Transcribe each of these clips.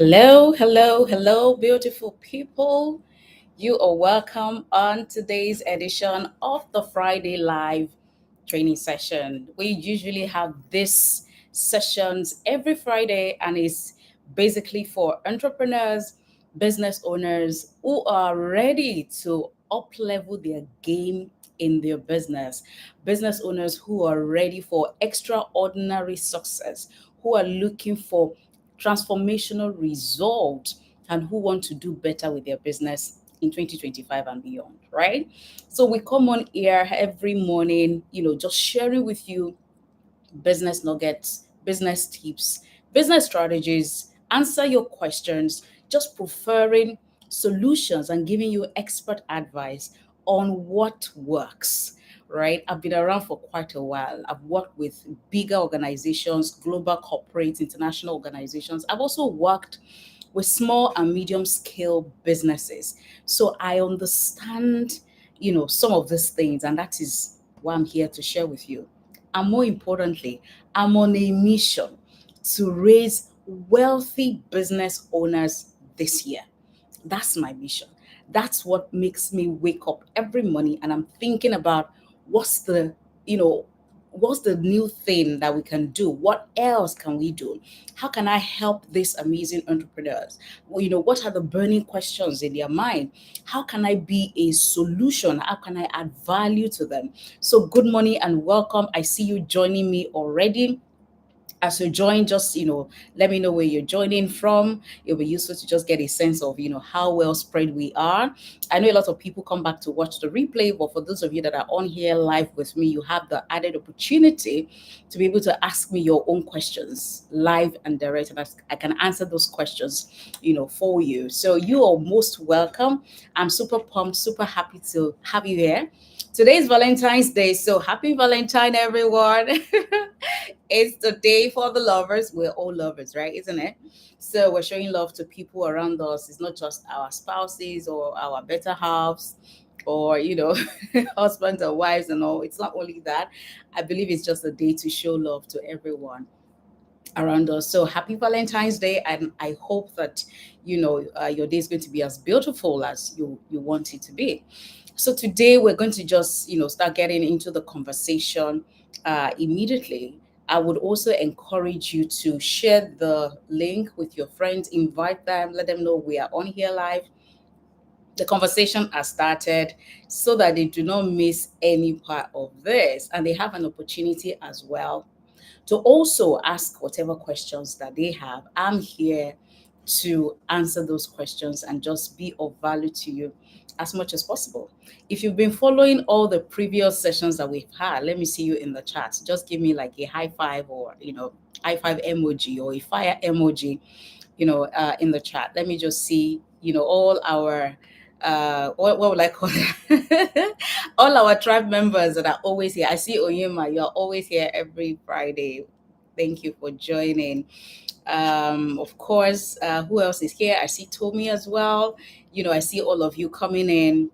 Hello, hello, hello, beautiful people. You are welcome on today's edition of the Friday Live training session. We usually have these sessions every Friday, and it's basically for entrepreneurs, business owners who are ready to up level their game in their business owners who are ready for extraordinary success, who are looking for transformational result, and who want to do better with their business in 2025 and beyond, right? So we come on here every morning, just sharing with you business nuggets, business tips, business strategies, answer your questions, just preferring solutions and giving you expert advice on what works. Right? I've been around for quite a while. I've worked with bigger organizations, global corporates, international organizations. I've also worked with small and medium scale businesses. So I understand, some of these things, and that is why I'm here to share with you. And more importantly, I'm on a mission to raise wealthy business owners this year. That's my mission. That's what makes me wake up every morning and I'm thinking about what's the, you know, what's the new thing that we can do? What else can we do? How can I help these amazing entrepreneurs? Well, what are the burning questions in their mind? How can I be a solution? How can I add value to them? So, good morning and welcome. I see you joining me already. As you join, just let me know where you're joining from. It'll be useful to just get a sense of how well spread we are. I know a lot of people come back to watch the replay, but for those of you that are on here live with me, you have the added opportunity to be able to ask me your own questions live and direct, and I can answer those questions for you. So you are most welcome. I'm super pumped, super happy to have you here. Today is Valentine's Day, so happy Valentine, everyone. It's the day for the lovers. We're all lovers, right? Isn't it? So we're showing love to people around us. It's not just our spouses or our better halves or, husbands or wives and all. It's not only that. I believe it's just a day to show love to everyone around us. So happy Valentine's Day, and I hope that your day is going to be as beautiful as you want it to be. So today we're going to just start getting into the conversation immediately. I would also encourage you to share the link with your friends, invite them, let them know we are on here live. The conversation has started so that they do not miss any part of this and they have an opportunity as well to also ask whatever questions that they have. I'm here to answer those questions and just be of value to you as much as possible. If you've been following all the previous sessions that we've had, let me see you in the chat. Just give me like a high five or, high five emoji or a fire emoji, in the chat. Let me just see, all our what would I call it? All our tribe members that are always here. I see Oyema, you're always here every Friday. Thank you for joining. Of course, who else is here? I see Tommy as well. I see all of you coming in.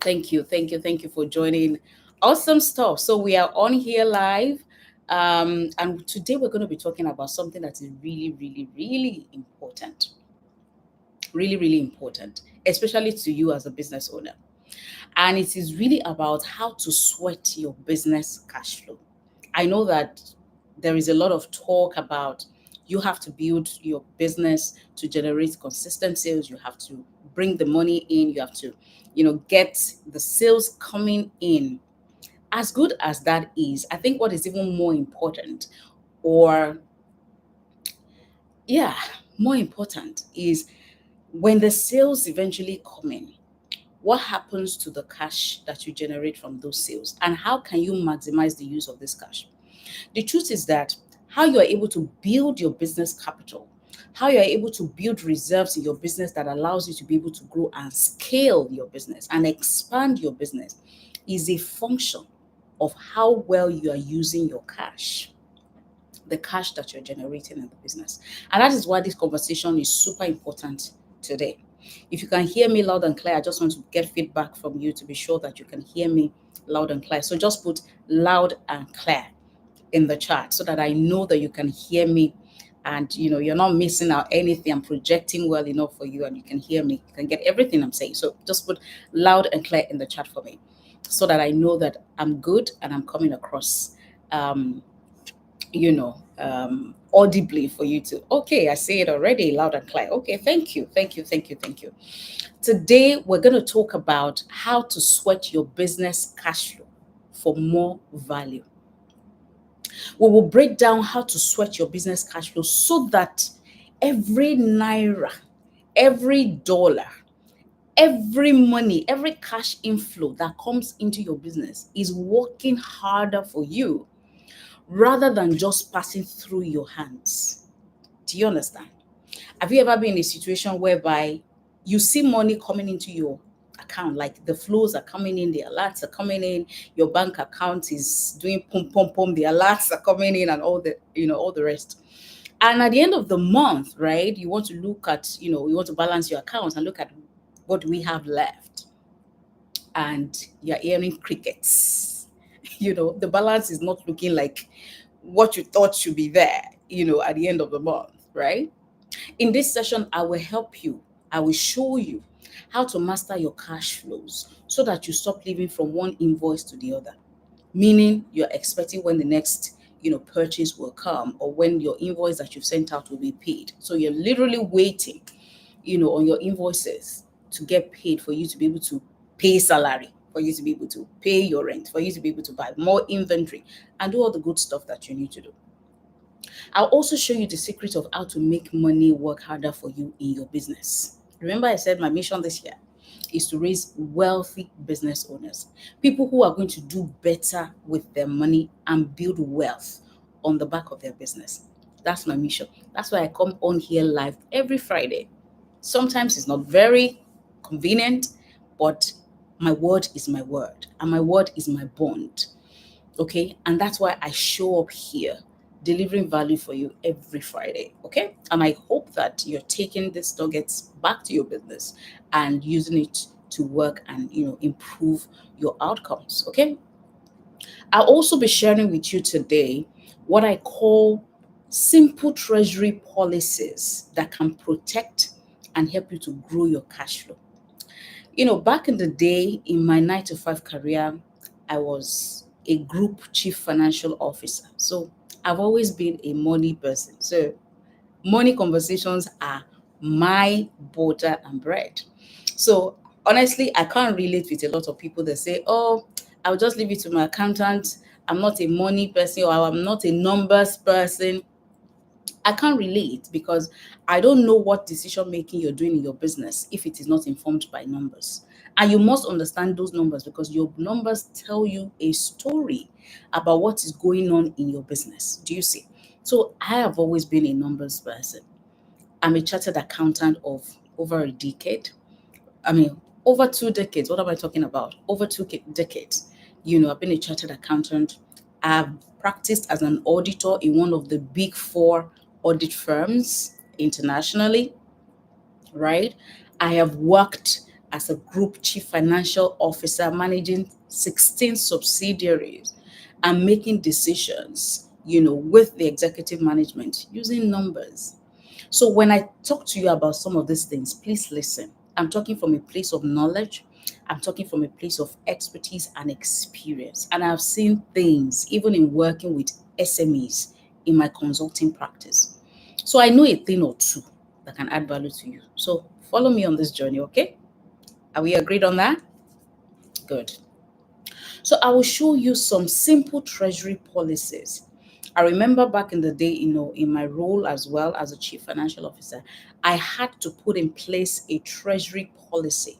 Thank you, thank you, thank you for joining. Awesome stuff. So we are on here live. And today we're going to be talking about something that is really, really, really important. Really, really important, especially to you as a business owner. And it is really about how to sweat your business cash flow. I know that there is a lot of talk about you have to build your business to generate consistent sales. You have to bring the money in. You have to, get the sales coming in. As good as that is, I think what is even more important, or yeah, more important is when the sales eventually come in, what happens to the cash that you generate from those sales and how can you maximize the use of this cash? The truth is that how you are able to build your business capital, how you are able to build reserves in your business that allows you to be able to grow and scale your business and expand your business is a function of how well you are using your cash, the cash that you're generating in the business. And that is why this conversation is super important today. If you can hear me loud and clear, I just want to get feedback from you to be sure that you can hear me loud and clear. So just put loud and clear in the chat so that I know that you can hear me and you're not missing out anything. I'm projecting well enough for you, and you can hear me, you can get everything I'm saying. So just put loud and clear in the chat for me, so that I know that I'm good and I'm coming across um audibly for you to. Okay, I see it already, loud and clear. Okay, thank you, thank you, thank you, thank you. Today we're going to talk about how to sweat your business cash flow for more value. We will break down how to sweat your business cash flow so that every naira, every dollar, every money, every cash inflow that comes into your business is working harder for you rather than just passing through your hands. Do you understand? Have you ever been in a situation whereby you see money coming into your account, like the flows are coming in, the alerts are coming in, your bank account is doing pum pum pum, the alerts are coming in, and all the rest. And at the end of the month, right, you want to look at, you want to balance your accounts and look at what do we have left, and you're hearing crickets. The balance is not looking like what you thought should be there, at the end of the month, right? In this session, I will help you. I will show you how to master your cash flows so that you stop living from one invoice to the other. Meaning you're expecting when the next, purchase will come, or when your invoice that you've sent out will be paid. So you're literally waiting, on your invoices to get paid for you to be able to pay salary, for you to be able to pay your rent, for you to be able to buy more inventory and do all the good stuff that you need to do. I'll also show you the secret of how to make money work harder for you in your business. Remember, I said my mission this year is to raise wealthy business owners, people who are going to do better with their money and build wealth on the back of their business. That's my mission. That's why I come on here live every Friday. Sometimes it's not very convenient, but my word is my word, and my word is my bond. Okay. And that's why I show up here delivering value for you every Friday. Okay. And I hope that you're taking these nuggets back to your business and using it to work and, improve your outcomes. Okay. I'll also be sharing with you today what I call simple treasury policies that can protect and help you to grow your cash flow. Back in the day in my 9 to 5 career, I was a group chief financial officer. So I've always been a money person. So money conversations are my butter and bread. So honestly, I can't relate with a lot of people that say, oh, I'll just leave it to my accountant. I'm not a money person, or I'm not a numbers person. I can't relate because I don't know what decision making you're doing in your business if it is not informed by numbers. And you must understand those numbers because your numbers tell you a story about what is going on in your business. Do you see? So I have always been a numbers person. I'm a chartered accountant of over a decade. I mean, over 2 decades. What am I talking about? Over decades. I've been a chartered accountant. I've practiced as an auditor in one of the big four audit firms internationally, right? I have worked as a group chief financial officer, managing 16 subsidiaries and making decisions, with the executive management using numbers. So when I talk to you about some of these things, please listen. I'm talking from a place of knowledge. I'm talking from a place of expertise and experience. And I've seen things, even in working with SMEs in my consulting practice. So I know a thing or two that can add value to you. So follow me on this journey, okay? Are we agreed on that? Good. So I will show you some simple treasury policies. I remember back in the day, in my role as well as a chief financial officer, I had to put in place a treasury policy,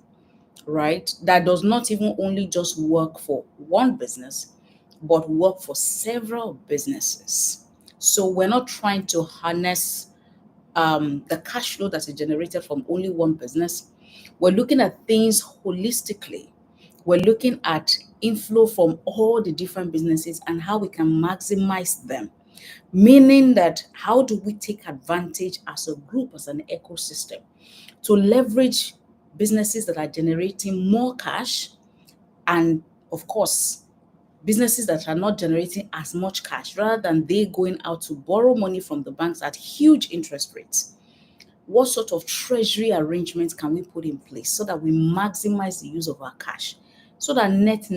right? That does not even only just work for one business, but work for several businesses. So we're not trying to harness the cash flow that is generated from only one business. We're looking at things holistically. We're looking at inflow from all the different businesses and how we can maximize them. Meaning that how do we take advantage as a group, as an ecosystem, to leverage businesses that are generating more cash and, of course, businesses that are not generating as much cash, rather than they going out to borrow money from the banks at huge interest rates, what sort of treasury arrangements can we put in place so that we maximize the use of our cash, so that net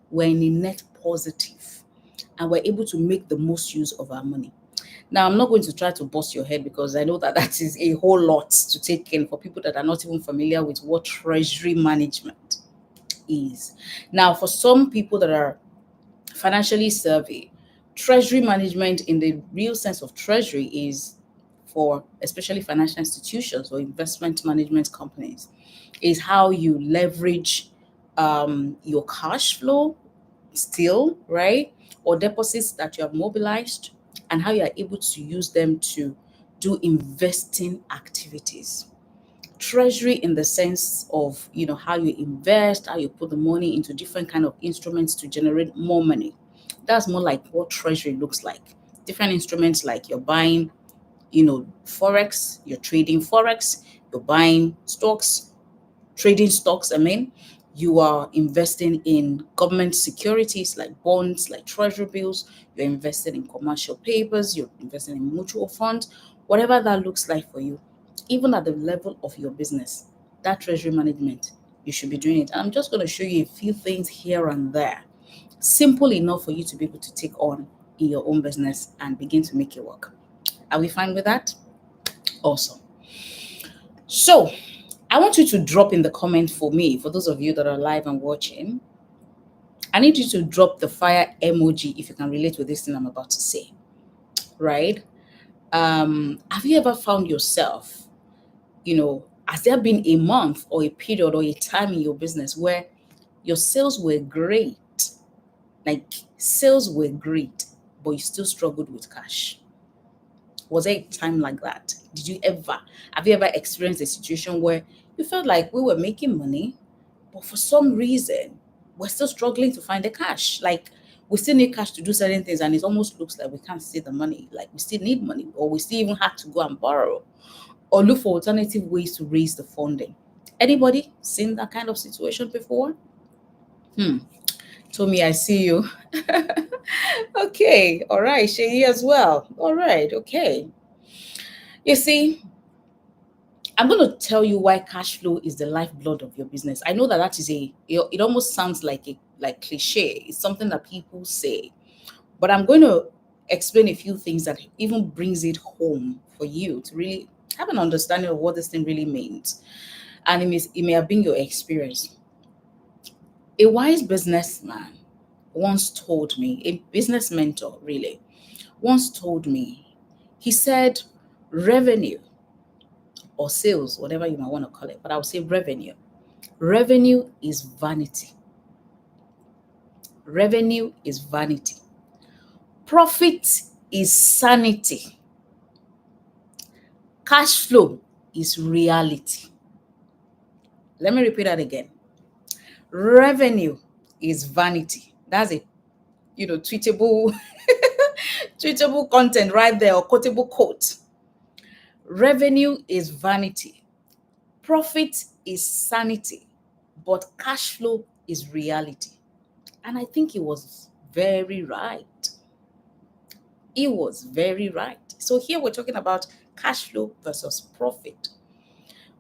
we're in a net positive and we're able to make the most use of our money. Now, I'm not going to try to bust your head because I know that that is a whole lot to take in for people that are not even familiar with what treasury management is. Now, for some people that are financially savvy, treasury management in the real sense of treasury is for especially financial institutions or investment management companies, is how you leverage your cash flow still, right? Or deposits that you have mobilized, and how you are able to use them to do investing activities. Treasury in the sense of, how you invest, how you put the money into different kind of instruments to generate more money. That's more like what treasury looks like. Different instruments, like you're buying, forex, you're trading forex, you're buying stocks, trading stocks, you are investing in government securities like bonds, like treasury bills, you're investing in commercial papers, you're investing in mutual funds, whatever that looks like for you, even at the level of your business, that treasury management, you should be doing it. And I'm just going to show you a few things here and there, simple enough for you to be able to take on in your own business and begin to make it work. Are we fine with that? Awesome. So, I want you to drop in the comment for me, for those of you that are live and watching. I need you to drop the fire emoji if you can relate with this thing I'm about to say, right? Have you ever found yourself, has there been a month or a period or a time in your business where your sales were great, like sales were great, but you still struggled with cash? Was there a time like that? Have you ever experienced a situation where you felt like we were making money, but for some reason, we're still struggling to find the cash? Like, we still need cash to do certain things, and it almost looks like we can't see the money. Like, we still need money, or we still even had to go and borrow or look for alternative ways to raise the funding. Anybody seen that kind of situation before? Tommy, I see you. Okay, all right. Shay as well. All right, okay. You see, I'm going to tell you why cash flow is the lifeblood of your business. I know that that is it almost sounds like like cliche. It's something that people say, but I'm going to explain a few things that even brings it home for you to really have an understanding of what this thing really means. And it may have been your experience. A wise businessman once told me, a business mentor really, once told me, he said, revenue or sales, whatever you might want to call it, but I would say revenue. Revenue is vanity. Revenue is vanity. Profit is sanity. Cash flow is reality. Let me repeat that again. Revenue is vanity. That's a tweetable tweetable content right there, or quotable quote. Revenue is vanity. Profit is sanity. But cash flow is reality. And I think he was very right. He was very right. So here we're talking about cash flow versus profit.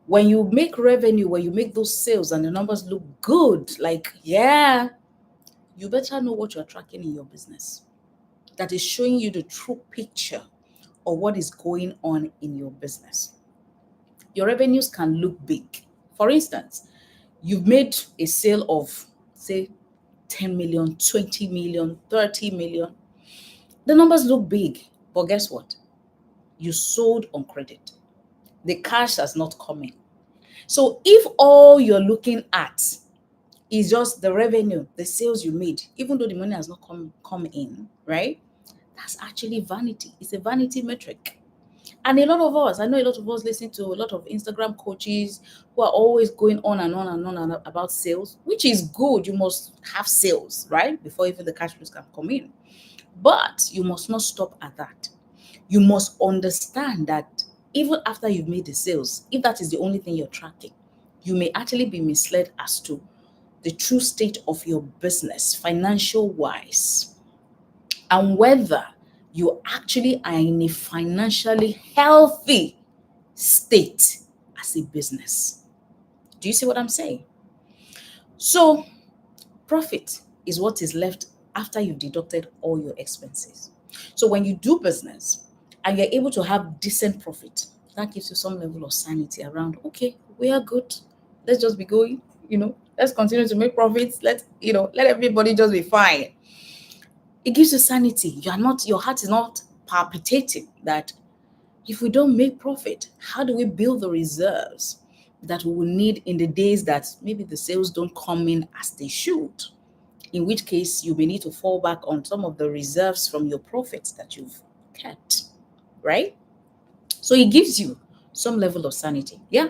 When you make revenue, when you make those sales and the numbers look good, like, yeah, you better know what you're tracking in your business. That is showing you the true picture of what is going on in your business. Your revenues can look big. For instance, you've made a sale of, say, 10 million, 20 million, 30 million. The numbers look big, but guess what? You sold on credit. The cash has not come in. So if all you're looking at is just the revenue, the sales you made, even though the money has not come in, right? That's actually vanity. It's a vanity metric. And a lot of us, I know a lot of us listen to a lot of Instagram coaches who are always going on and on and on and about sales, which is good. You must have sales, right? Before even the cash flows can come in. But you must not stop at that. You must understand that even after you've made the sales, if that is the only thing you're tracking, you may actually be misled as to the true state of your business, financial wise, and whether you actually are in a financially healthy state as a business. Do you see what I'm saying? So, profit is what is left after you've deducted all your expenses. So, when you do business and you're able to have decent profit, that gives you some level of sanity around, okay, we are good. Let's just be going, let's continue to make profits. Let everybody just be fine. It gives you sanity. Your heart is not palpitating that if we don't make profit, how do we build the reserves that we will need in the days that maybe the sales don't come in as they should? In which case, you may need to fall back on some of the reserves from your profits that you've kept, right? So it gives you some level of sanity. Yeah.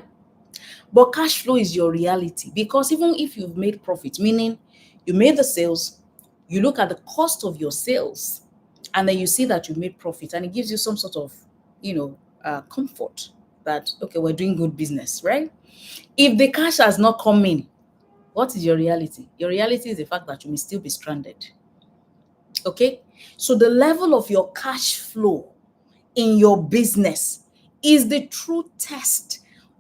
But cash flow is your reality because even if you've made profit, meaning you made the sales, you look at the cost of your sales, and then you see that you made profit, and it gives you some sort of, comfort that, okay, we're doing good business, right? If the cash has not come in, what is your reality? Your reality is the fact that you may still be stranded. Okay? So the level of your cash flow in your business is the true test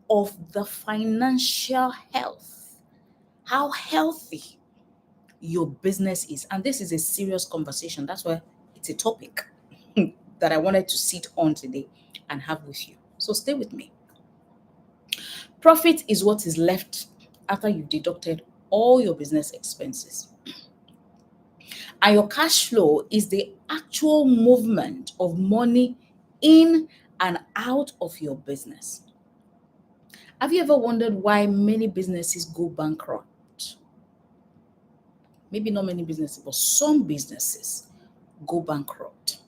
of the financial health, how healthy your business is. And this is a serious conversation. That's why it's a topic that I wanted to sit on today and have with you. So stay with me. Profit is what is left after you've deducted all your business expenses. And your cash flow is the actual movement of money in and out of your business. Have you ever wondered why many businesses go bankrupt? Maybe not many businesses, but some businesses go bankrupt.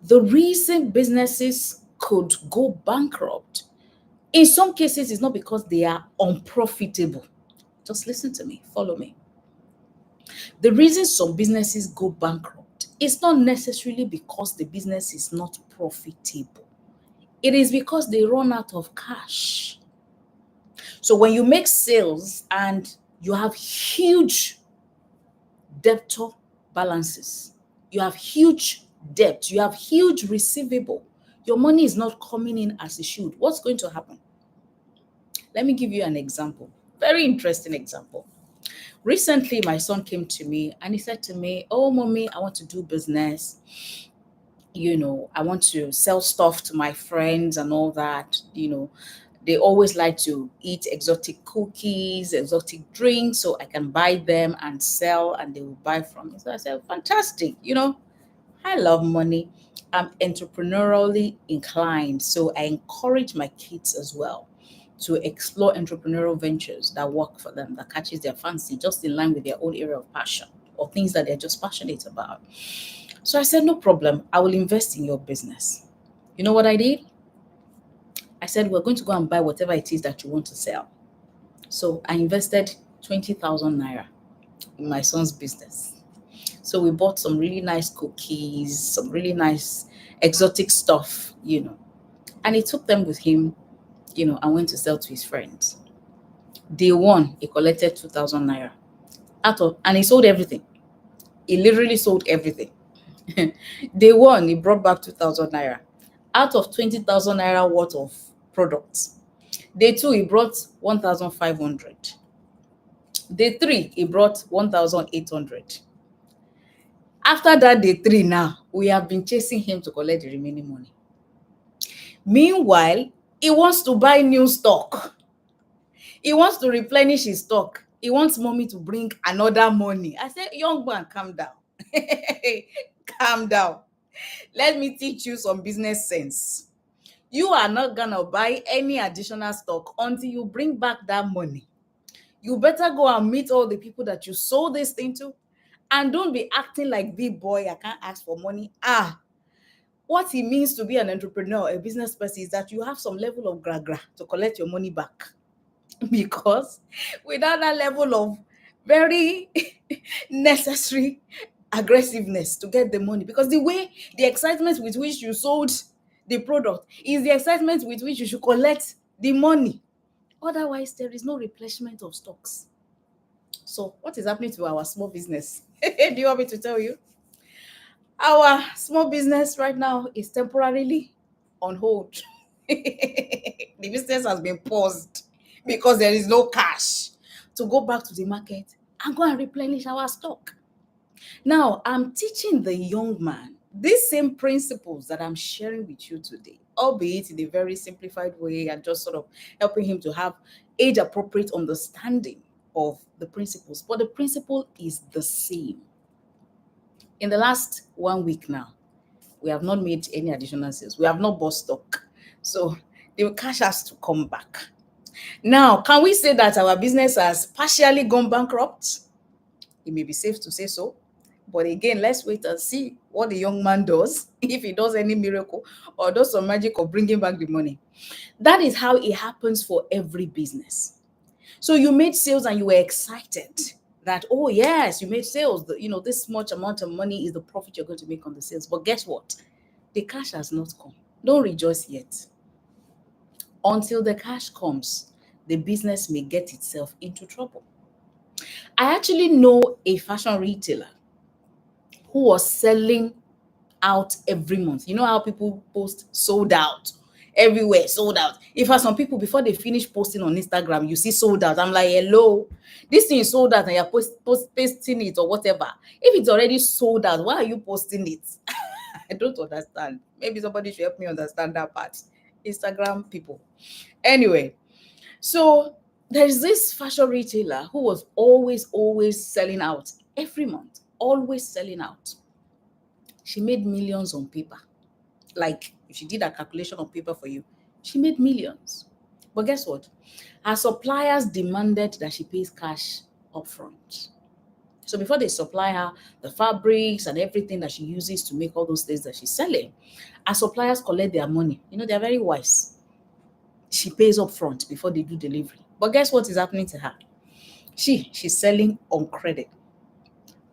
The reason businesses could go bankrupt in some cases is not because they are unprofitable. Just listen to me, follow me. The reason some businesses go bankrupt is not necessarily because the business is not profitable. It is because they run out of cash. So when you make sales and you have huge debtor balances, you have huge debt, you have huge receivable, your money is not coming in as it should, what's going to happen? Let me give you an example. Very interesting example. Recently, my son came to me and he said to me, "Oh, mommy, I want to do business. I want to sell stuff to my friends and all that. They always like to eat exotic cookies, exotic drinks, so I can buy them and sell, and they will buy from me." So I said, fantastic. I love money. I'm entrepreneurially inclined, so I encourage my kids as well to explore entrepreneurial ventures that work for them, that catches their fancy, just in line with their own area of passion or things that they're just passionate about. So I said, no problem, I will invest in your business. You know what I did? I said, we're going to go and buy whatever it is that you want to sell. So I invested 20,000 naira in my son's business. So we bought some really nice cookies, some really nice exotic stuff. And he took them with him, and went to sell to his friends. Day one, he collected 2,000 naira and he sold everything. He literally sold everything. Day one, he brought back 2,000 naira out of 20,000 naira worth of products. Day two, he brought 1,500. Day three, he brought 1,800. After that day three now, we have been chasing him to collect the remaining money. Meanwhile, he wants to buy new stock. He wants to replenish his stock. He wants mommy to bring another money. I said, young man, calm down. Calm down. Let me teach you some business sense. You are not going to buy any additional stock until you bring back that money. You better go and meet all the people that you sold this thing to, and don't be acting like big boy, I can't ask for money. What it means to be an entrepreneur, a business person, is that you have some level of gra to collect your money back. Because without that level of very necessary aggressiveness to get the money, because the excitement with which you sold the product is the excitement with which you should collect the money. Otherwise, there is no replenishment of stocks. So, what is happening to our small business? Do you want me to tell you? Our small business right now is temporarily on hold. The business has been paused because there is no cash to go back to the market and go and replenish our stock. Now, I'm teaching the young man these same principles that I'm sharing with you today, albeit in a very simplified way and just sort of helping him to have age appropriate understanding of the principles. But the principle is the same. In the last 1 week now, we have not made any additional sales. We have not bought stock. So the cash has to come back. Now, can we say that our business has partially gone bankrupt? It may be safe to say so. But again, let's wait and see what the young man does, if he does any miracle or does some magic of bringing back the money. That is how it happens for every business. So you made sales and you were excited that, oh yes, you made sales. This much amount of money is the profit you're going to make on the sales. But guess what? The cash has not come. Don't rejoice yet. Until the cash comes, the business may get itself into trouble. I actually know a fashion retailer who was selling out every month. You know how people post sold out everywhere, sold out. In fact, some people, before they finish posting on Instagram, you see sold out. I'm like, hello, this thing is sold out and you're pasting it or whatever. If it's already sold out, why are you posting it? I don't understand. Maybe somebody should help me understand that part. Instagram people. Anyway, so there's this fashion retailer who was always selling out every month, always selling out. She made millions on paper. Like, if she did a calculation on paper for you, she made millions. But guess what? Her suppliers demanded that she pays cash upfront. So before they supply her the fabrics and everything that she uses to make all those things that she's selling, her suppliers collect their money. They're very wise. She pays upfront before they do delivery. But guess what is happening to her? She's selling on credit.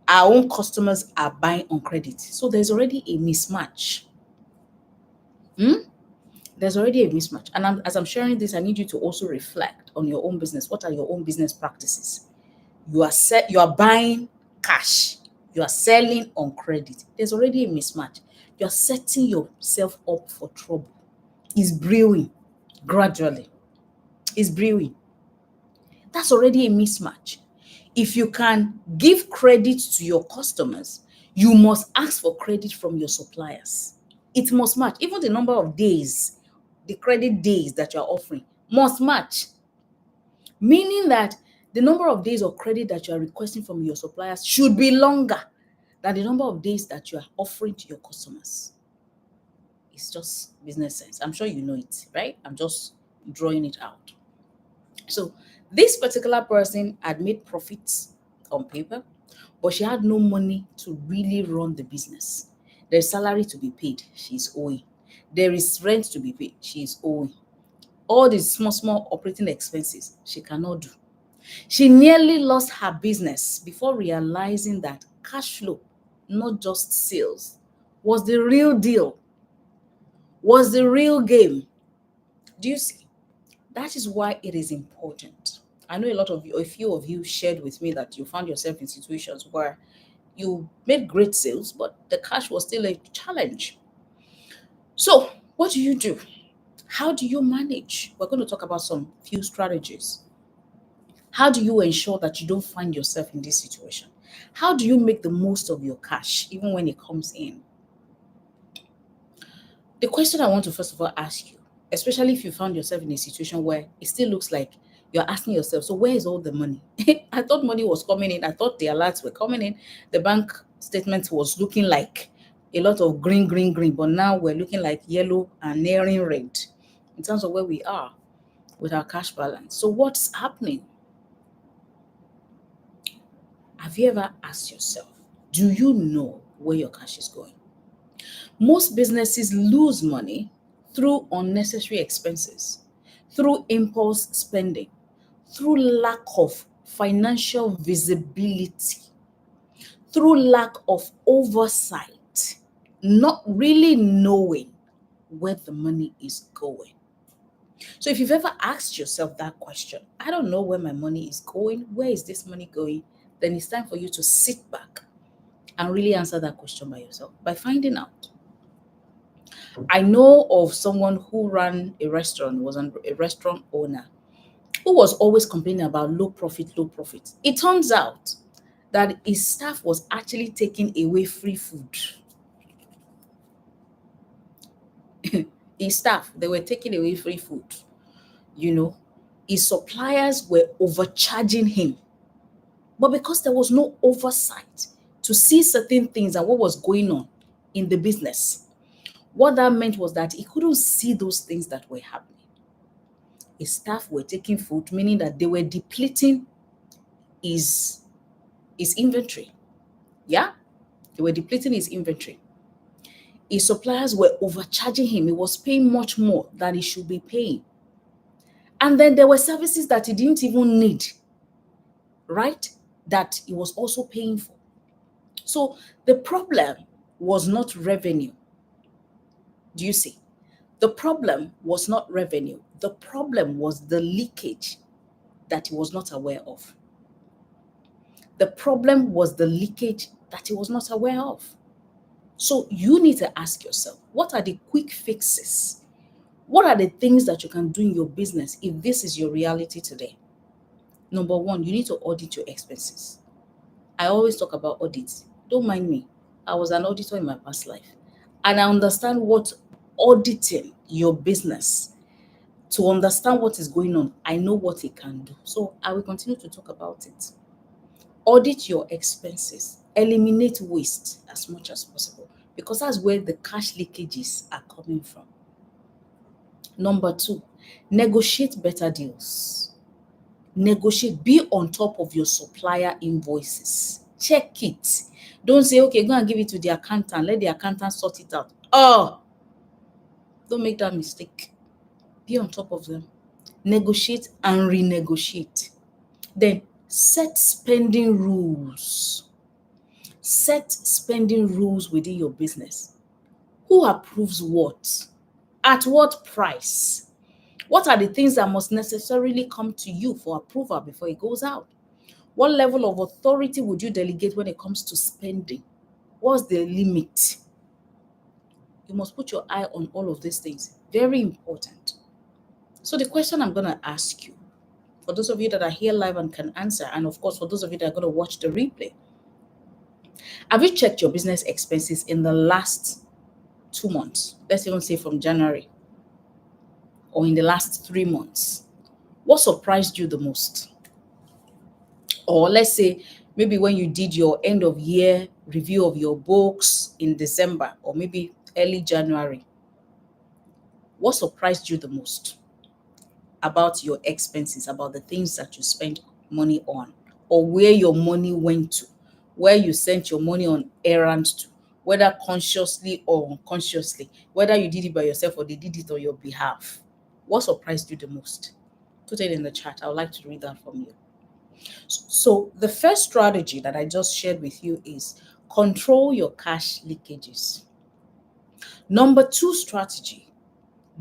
Our own customers are buying on credit. So there's already a mismatch. Hmm? There's already a mismatch. And as I'm sharing this, I need you to also reflect on your own business. What are your own business practices? You are buying cash. You are selling on credit. There's already a mismatch. You are setting yourself up for trouble. It's brewing gradually. It's brewing. That's already a mismatch. If you can give credit to your customers, you must ask for credit from your suppliers. It must match. Even the number of days, the credit days that you're offering must match. Meaning that the number of days of credit that you are requesting from your suppliers should be longer than the number of days that you are offering to your customers. It's just business sense. I'm sure you know it, right? I'm just drawing it out. So this particular person had made profits on paper, but she had no money to really run the business. There's salary to be paid, she's owing. There is rent to be paid, she's owing. All these small operating expenses, she cannot do. She nearly lost her business before realizing that cash flow, not just sales, was the real deal, was the real game. Do you see? That is why it is important. I know a few of you shared with me that you found yourself in situations where you made great sales, but the cash was still a challenge. So, what do you do? How do you manage? We're going to talk about some few strategies. How do you ensure that you don't find yourself in this situation? How do you make the most of your cash even when it comes in? The question I want to first of all ask you, especially if you found yourself in a situation where it still looks like you're asking yourself, so where is all the money? I thought money was coming in. I thought the alerts were coming in. The bank statement was looking like a lot of green, green, green, but now we're looking like yellow and nearing red in terms of where we are with our cash balance. So what's happening? Have you ever asked yourself, do you know where your cash is going? Most businesses lose money through unnecessary expenses, through impulse spending, through lack of financial visibility, through lack of oversight, not really knowing where the money is going. So if you've ever asked yourself that question, I don't know where my money is going, where is this money going? Then it's time for you to sit back and really answer that question by yourself by finding out. I know of someone who ran a restaurant, was a restaurant owner, who was always complaining about low profit, low profit. It turns out that his staff was actually taking away free food. His staff, they were taking away free food. You know, his suppliers were overcharging him. But because there was no oversight to see certain things and what was going on in the business, what that meant was that he couldn't see those things that were happening. His staff were taking food, meaning that they were depleting his, his inventory. Yeah, they were depleting his inventory. His suppliers were overcharging him. He was paying much more than he should be paying. And then there were services that he didn't even need, right? That he was also paying for. So the problem was not revenue. Do you see? The problem was not revenue. The problem was the leakage that he was not aware of. The problem was the leakage that he was not aware of. So you need to ask yourself, what are the quick fixes? What are the things that you can do in your business if this is your reality today? Number one, you need to audit your expenses. I always talk about audits. Don't mind me. I was an auditor in my past life. And I understand what auditing your business to understand what is going on. I know what it can do. So I will continue to talk about it. Audit your expenses. Eliminate waste as much as possible because that's where the cash leakages are coming from. Number two, negotiate better deals. Negotiate. Be on top of your supplier invoices. Check it. Don't say, okay, go and give it to the accountant. Let the accountant sort it out. Oh, don't make that mistake. Be on top of them. Negotiate and renegotiate. Then set spending rules. Set spending rules within your business. Who approves what? At what price? What are the things that must necessarily come to you for approval before it goes out? What level of authority would you delegate when it comes to spending? What's the limit? You must put your eye on all of these things. Very important. So the question I'm going to ask you, for those of you that are here live and can answer, and of course for those of you that are going to watch the replay, have you checked your business expenses in the last 2 months? Let's even say from January, or in the last 3 months. What surprised you the most? Or let's say maybe when you did your end of year review of your books in December or maybe early January, what surprised you the most about your expenses, about the things that you spent money on, or where your money went to, where you sent your money on errands to, whether consciously or unconsciously, whether you did it by yourself or they did it on your behalf? What surprised you the most? Put it in the chat. I would like to read that from you. So the first strategy that I just shared with you is control your cash leakages. Number two strategy,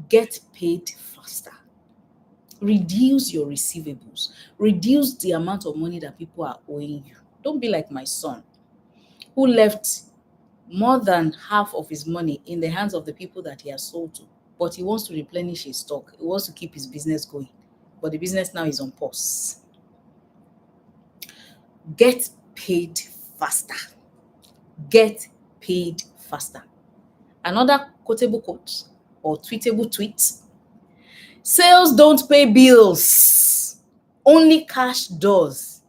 get paid faster. Reduce your receivables. Reduce the amount of money that people are owing you. Don't be like my son, who left more than half of his money in the hands of the people that he has sold to. But he wants to replenish his stock. He wants to keep his business going. But the business now is on pause. Get paid faster. Get paid faster. Another quotable quote or tweetable tweet: sales don't pay bills, only cash does.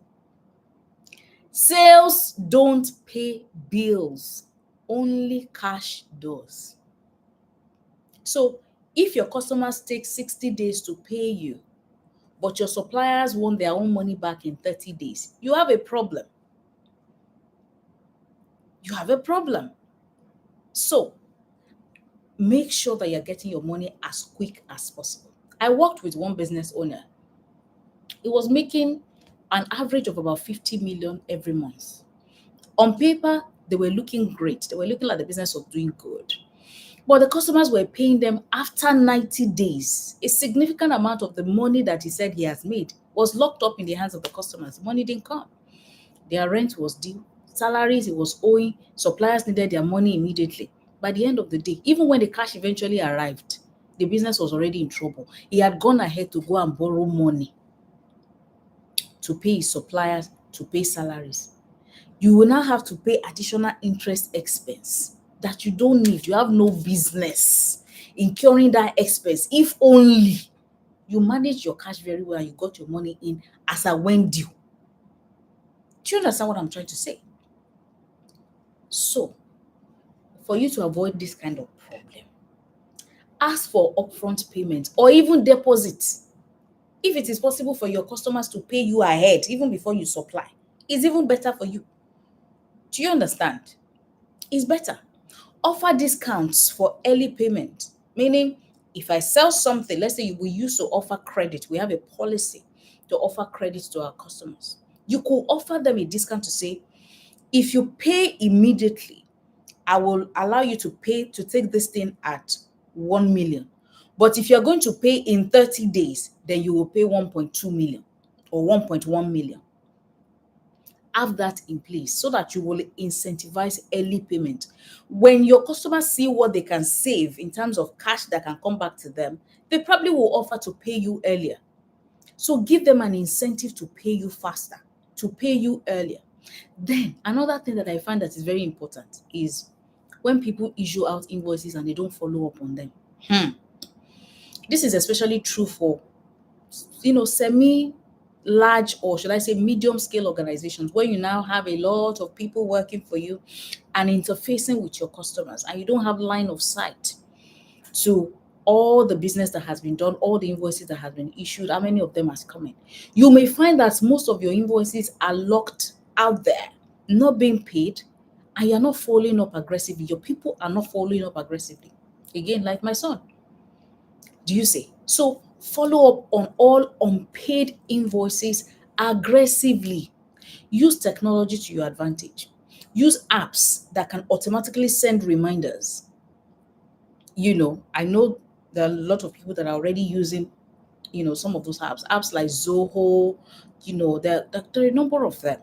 Sales don't pay bills, only cash does. So if your customers take 60 days to pay you, but your suppliers want their own money back in 30 days, you have a problem. You have a problem. So make sure that you're getting your money as quick as possible. I worked with one business owner. He was making an average of about 50 million every month. On paper, they were looking great. They were looking like the business was doing good. But the customers were paying them after 90 days. A significant amount of the money that he said he has made was locked up in the hands of the customers. The money didn't come. Their rent was due, salaries he was owing, suppliers needed their money immediately. By the end of the day, even when the cash eventually arrived, the business was already in trouble. He had gone ahead to go and borrow money to pay his suppliers, to pay salaries. You will now have to pay additional interest expense that you don't need. You have no business incurring that expense. If only you manage your cash very well and you got your money in as a when due. Do you understand what I'm trying to say? So, for you to avoid this kind of problem, ask for upfront payment or even deposits. If it is possible for your customers to pay you ahead, even before you supply, it's even better for you. Do you understand? It's better. Offer discounts for early payment, meaning if I sell something, let's say we used to offer credit, we have a policy to offer credit to our customers. You could offer them a discount to say, if you pay immediately, I will allow you to pay to take this thing at 1 million. But if you're going to pay in 30 days, then you will pay 1.2 million or 1.1 million. Have that in place so that you will incentivize early payment. When your customers see what they can save in terms of cash that can come back to them, they probably will offer to pay you earlier. So give them an incentive to pay you faster, to pay you earlier. Then another thing that I find that is very important is when people issue out invoices and they don't follow up on them. This is especially true for semi large, or should I say medium scale organizations, where you now have a lot of people working for you and interfacing with your customers, and you don't have line of sight to all the business that has been done, all the invoices that have been issued, how many of them has come in. You may find that most of your invoices are locked out there, not being paid, and you're not following up aggressively. Your people are not following up aggressively. Again, like my son. Do you see? So follow up on all unpaid invoices aggressively. Use technology to your advantage. Use apps that can automatically send reminders. I know there are a lot of people that are already using, some of those apps like Zoho, there are a number of them.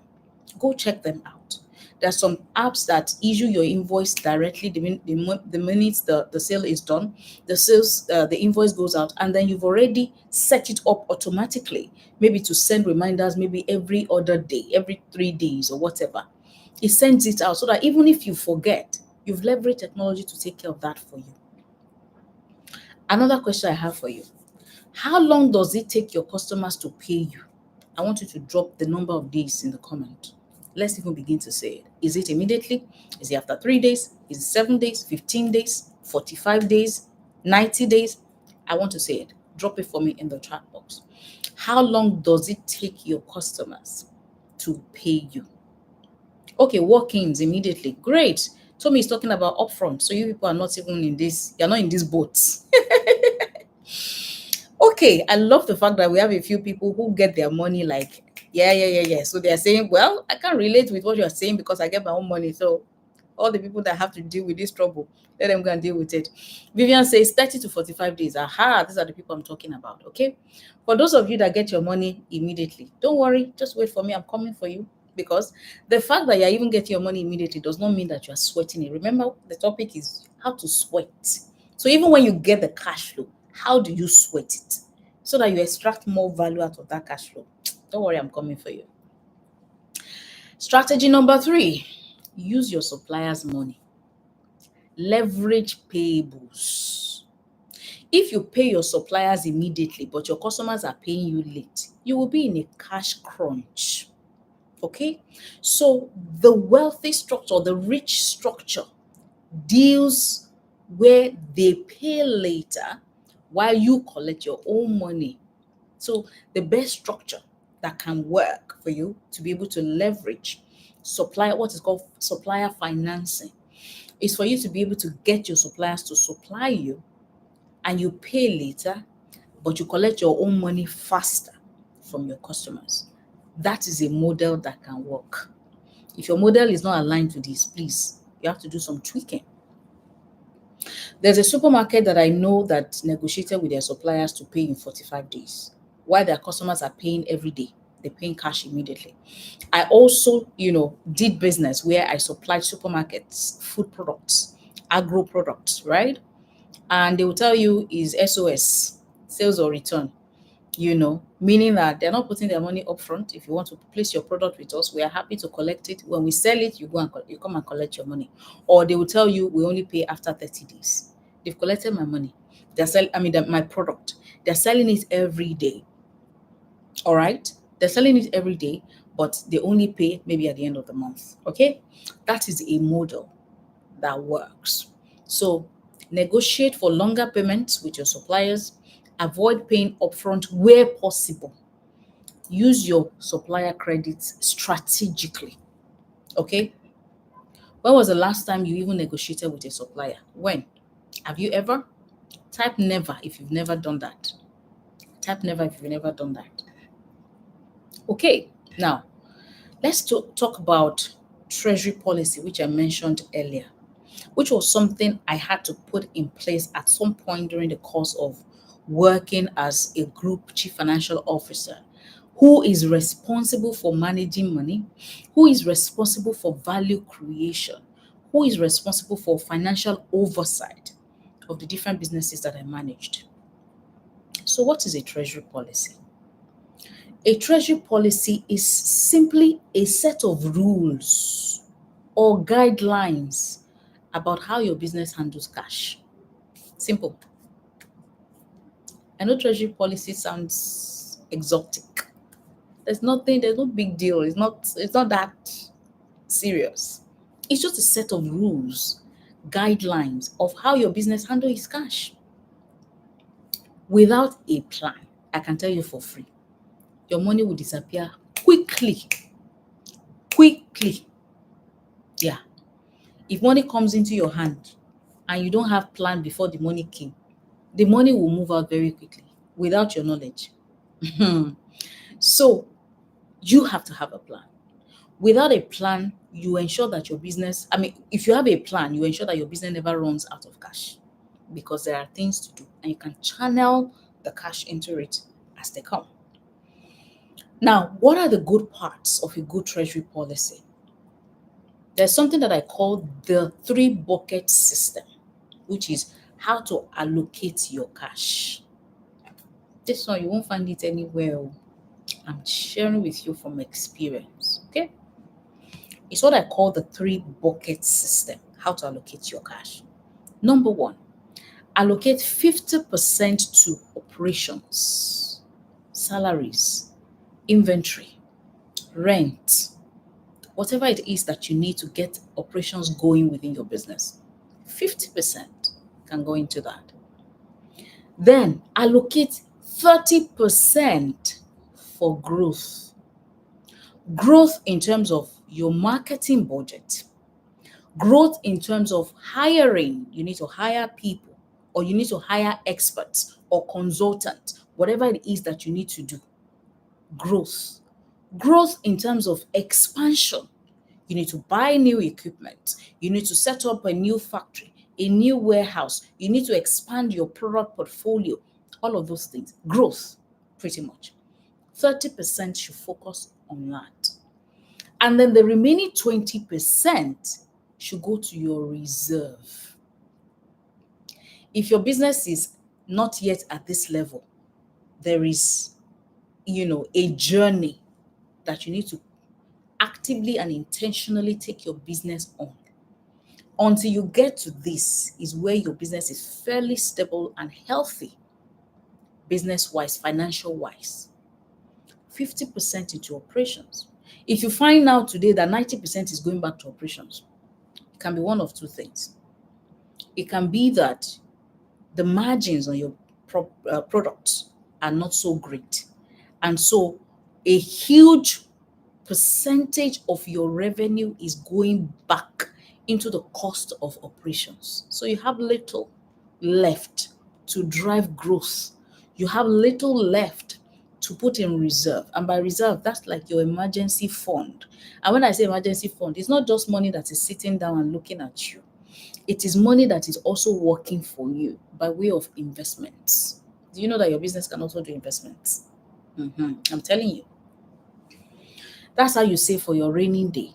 Go check them out. There's some apps that issue your invoice directly the minute the sale is done. The invoice goes out, and then you've already set it up automatically, maybe to send reminders, maybe every other day, every 3 days or whatever. It sends it out so that even if you forget, you've leveraged technology to take care of that for you. Another question I have for you: how long does it take your customers to pay you? I want you to drop the number of days in the comment. Let's even begin to say it. Is it immediately? Is it after 3 days? Is it 7 days, 15 days, 45 days, 90 days? I want to say it. Drop it for me in the chat box. How long does it take your customers to pay you? Okay, walk-ins immediately. Great. Tommy is talking about upfront. So you people are not even in this, you're not in these boats. Okay, I love the fact that we have a few people who get their money like, yeah. So they're saying, well, I can't relate with what you're saying because I get my own money. So all the people that have to deal with this trouble, let them go and deal with it. Vivian says 30 to 45 days. Aha, these are the people I'm talking about. Okay. For those of you that get your money immediately, don't worry. Just wait for me. I'm coming for you. Because the fact that you're even getting your money immediately does not mean that you're sweating it. Remember, the topic is how to sweat. So even when you get the cash flow, how do you sweat it so that you extract more value out of that cash flow? Don't worry, I'm coming for you. Strategy number 3, use your supplier's money. Leverage payables. If you pay your suppliers immediately, but your customers are paying you late, you will be in a cash crunch. Okay? So the wealthy structure, the rich structure, deals where they pay later while you collect your own money. So the best structure that can work for you to be able to leverage what is called supplier financing, is for you to be able to get your suppliers to supply you and you pay later, but you collect your own money faster from your customers. That is a model that can work. If your model is not aligned to this, please, you have to do some tweaking. There's a supermarket that I know that negotiated with their suppliers to pay in 45 days, while their customers are paying every day. They're paying cash immediately. I also, did business where I supplied supermarkets, food products, agro products, right? And they will tell you is SOS, sales or return, meaning that they're not putting their money up front. If you want to place your product with us, we are happy to collect it. When we sell it, you come and collect your money. Or they will tell you we only pay after 30 days. They've collected my money. My product. They're selling it every day. All right. They're selling it every day, but they only pay maybe at the end of the month. Okay. That is a model that works. So negotiate for longer payments with your suppliers. Avoid paying upfront where possible. Use your supplier credits strategically. Okay. When was the last time you even negotiated with a supplier? When? Have you ever? Type never if you've never done that. Type never if you've never done that. Okay. Now, let's talk about treasury policy, which I mentioned earlier, which was something I had to put in place at some point during the course of working as a group chief financial officer who is responsible for managing money, who is responsible for value creation, who is responsible for financial oversight of the different businesses that I managed. So, what is a treasury policy? A treasury policy is simply a set of rules or guidelines about how your business handles cash. Simple. I know treasury policy sounds exotic. There's no big deal. It's not that serious. It's just a set of rules, guidelines of how your business handles its cash. Without a plan, I can tell you for free, your money will disappear quickly. Quickly. Yeah. If money comes into your hand and you don't have plan before the money came, the money will move out very quickly without your knowledge. So you have to have a plan. Without a plan, you ensure that your business, if you have a plan, you ensure that your business never runs out of cash because there are things to do and you can channel the cash into it as they come. Now, what are the good parts of a good treasury policy? There's something that I call the three bucket system, which is how to allocate your cash. This one, you won't find it anywhere. I'm sharing with you from experience. Okay. It's what I call the three bucket system, how to allocate your cash. Number one, allocate 50% to operations, salaries, inventory, rent, whatever it is that you need to get operations going within your business. 50% can go into that. Then allocate 30% for growth. Growth in terms of your marketing budget. Growth in terms of hiring. You need to hire people or you need to hire experts or consultants, whatever it is that you need to do. Growth. Growth in terms of expansion. You need to buy new equipment. You need to set up a new factory, a new warehouse. You need to expand your product portfolio. All of those things. Growth, pretty much. 30% should focus on that. And then the remaining 20% should go to your reserve. If your business is not yet at this level, there is, a journey that you need to actively and intentionally take your business on. Until you get to this is where your business is fairly stable and healthy, business-wise, financial-wise. 50% into operations. If you find out today that 90% is going back to operations, it can be one of two things. It can be that the margins on your products are not so great. And so a huge percentage of your revenue is going back into the cost of operations. So you have little left to drive growth. You have little left to put in reserve. And by reserve, that's like your emergency fund. And when I say emergency fund, it's not just money that is sitting down and looking at you. It is money that is also working for you by way of investments. Do you know that your business can also do investments? I'm telling you. That's how you save for your rainy day.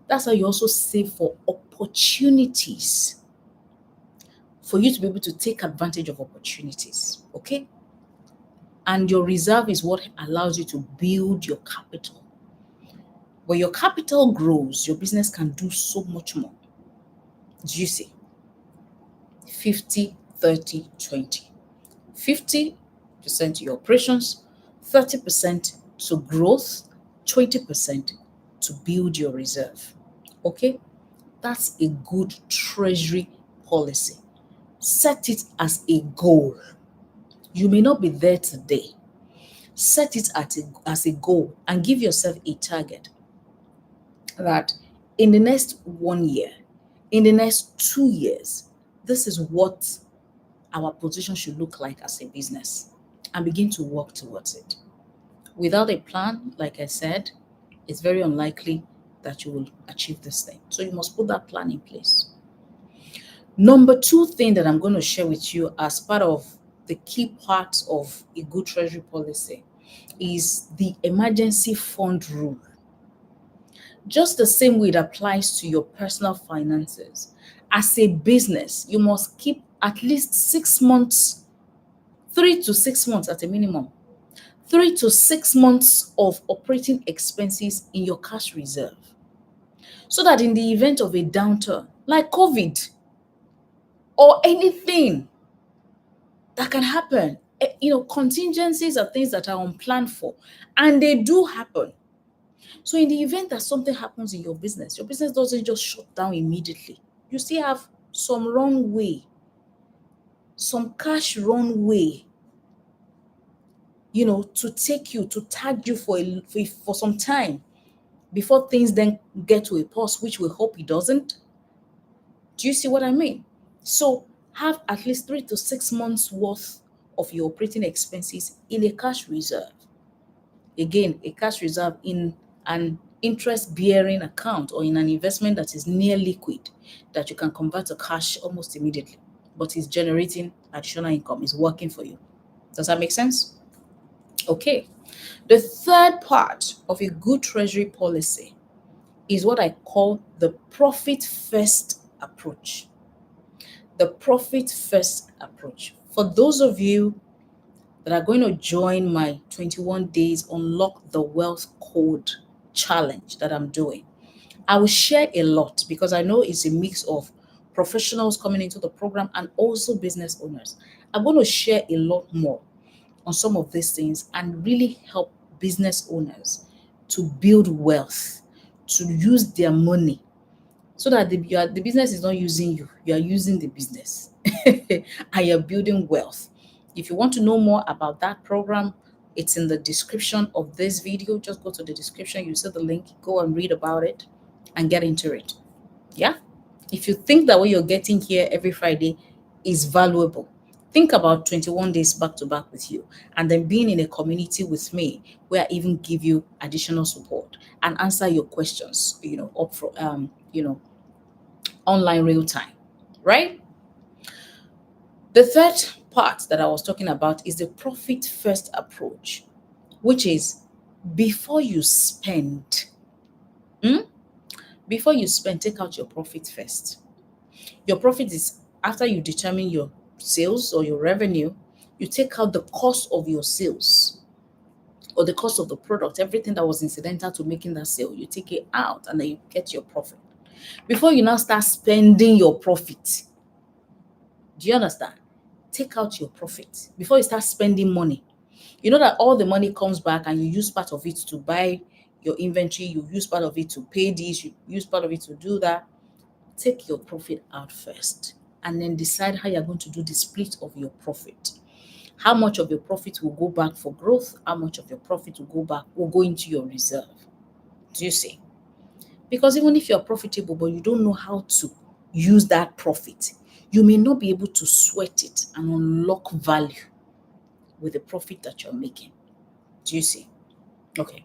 That's how you also save for opportunities, for you to be able to take advantage of opportunities. Okay? And your reserve is what allows you to build your capital. When your capital grows, your business can do so much more. Do you see? 50, 30, 20. 50% to your operations, 30% to growth, 20% to build your reserve. Okay? That's a good treasury policy. Set it as a goal. You may not be there today. Set it as a goal and give yourself a target that in the next 1 year, in the next 2 years, this is what our position should look like as a business, and begin to work towards it. Without a plan, like I said, it's very unlikely that you will achieve this thing. So you must put that plan in place. Number two thing that I'm going to share with you as part of the key parts of a good treasury policy is the emergency fund rule. Just the same way it applies to your personal finances. As a business, you must keep at least 6 months, 3 to 6 months at a minimum, 3 to 6 months of operating expenses in your cash reserve. So that in the event of a downturn, like COVID or anything that can happen, contingencies are things that are unplanned for, and they do happen. So in the event that something happens in your business doesn't just shut down immediately. You still have some runway, some cash runway, to take you, to tag you for some time before things then get to a pause, which we hope it doesn't. Do you see what I mean? So have at least 3 to 6 months worth of your operating expenses in a cash reserve. Again, a cash reserve in an interest bearing account or in an investment that is near liquid, that you can convert to cash almost immediately, but is generating additional income, is working for you. Does that make sense? Okay. The third part of a good treasury policy is what I call the profit first approach. The profit first approach. For those of you that are going to join my 21 days Unlock the Wealth Code challenge that I'm doing, I will share a lot because I know it's a mix of professionals coming into the program and also business owners. I'm going to share a lot more on some of these things and really help business owners to build wealth, to use their money so that the business is not using you, you are using the business and you're building wealth. If you want to know more about that program, it's in the description of this video. Just go to the description, you see the link, go and read about it and get into it. Yeah. If you think that what you're getting here every Friday is valuable, think about 21 days back to back with you and then being in a community with me where I even give you additional support and answer your questions, up for online real time, right? The third part that I was talking about is the profit first approach, which is before you spend, hmm? Before you spend, take out your profit first. Your profit is after you determine your sales or your revenue, you take out the cost of your sales or the cost of the product, everything that was incidental to making that sale, you take it out and then you get your profit. Before you now start spending your profit, do you understand? Take out your profit before you start spending money. You know that all the money comes back and you use part of it to buy your inventory, you use part of it to pay this, you use part of it to do that. Take your profit out first and then decide how you're going to do the split of your profit. How much of your profit will go back for growth? How much of your profit will go into your reserve? Do you see? Because even if you're profitable, but you don't know how to use that profit, you may not be able to sweat it and unlock value with the profit that you're making. Do you see? Okay.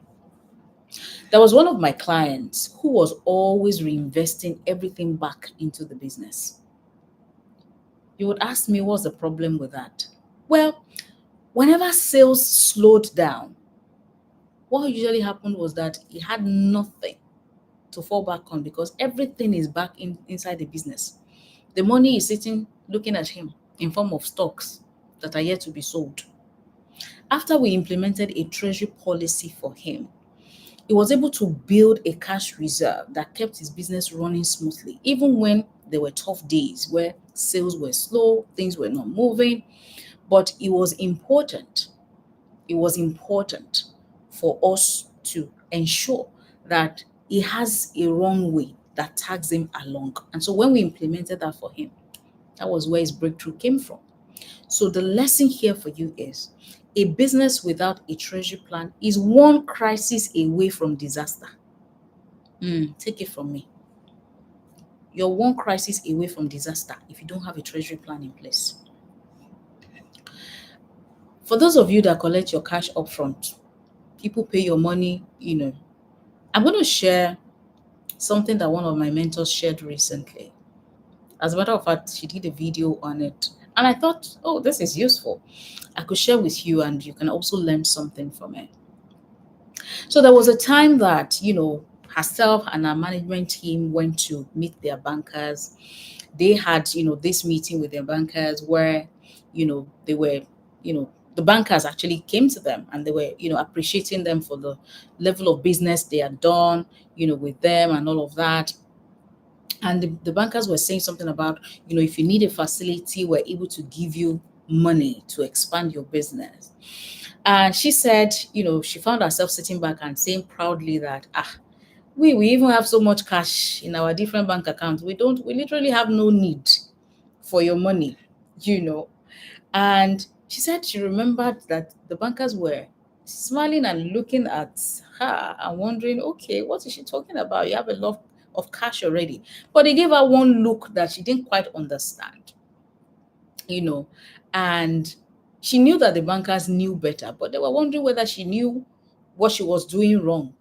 There was one of my clients who was always reinvesting everything back into the business. You would ask me, what's the problem with that? Well, whenever sales slowed down, what usually happened was that he had nothing to fall back on because everything is back inside the business. The money is sitting looking at him in form of stocks that are yet to be sold. After we implemented a treasury policy for him, he was able to build a cash reserve that kept his business running smoothly, even when there were tough days where sales were slow, things were not moving. But it was important for us to ensure that he has a runway that tags him along. And so when we implemented that for him, that was where his breakthrough came from. So the lesson here for you is a business without a treasury plan is one crisis away from disaster. Take it from me. You're one crisis away from disaster if you don't have a treasury plan in place. For those of you that collect your cash upfront, people pay your money. I'm going to share something that one of my mentors shared recently. As a matter of fact, she did a video on it. And I thought, oh, this is useful. I could share with you and you can also learn something from it. So there was a time that herself and her management team went to meet their bankers. They had this meeting with their bankers where they were the bankers actually came to them and they were appreciating them for the level of business they had done with them and all of that. And the bankers were saying something about if you need a facility, we're able to give you money to expand your business. And she said she found herself sitting back and saying proudly that, we even have so much cash in our different bank accounts. We literally have no need for your money. And she said she remembered that the bankers were smiling and looking at her and wondering, okay, what is she talking about? You have a lot of cash already. But they gave her one look that she didn't quite understand. And she knew that the bankers knew better, but they were wondering whether she knew what she was doing wrong.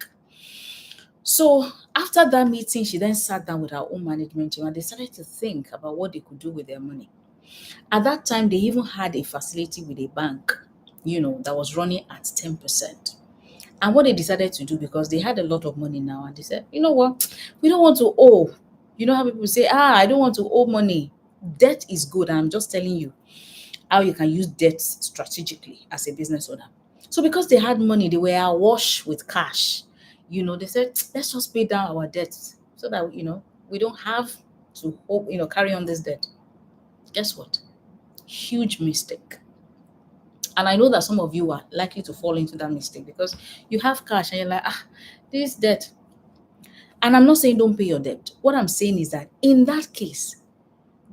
So after that meeting, she then sat down with her own management team and they started to think about what they could do with their money. At that time, they even had a facility with a bank that was running at 10%. And what they decided to do, because they had a lot of money now, and they said, you know what, we don't want to owe. You know how people say, I don't want to owe money. Debt is good. And I'm just telling you how you can use debt strategically as a business owner. So because they had money, they were awash with cash. They said, let's just pay down our debts so that we don't have to carry on this debt. Guess what? Huge mistake. And I know that some of you are likely to fall into that mistake because you have cash and you're like, this debt. And I'm not saying don't pay your debt. What I'm saying is that in that case,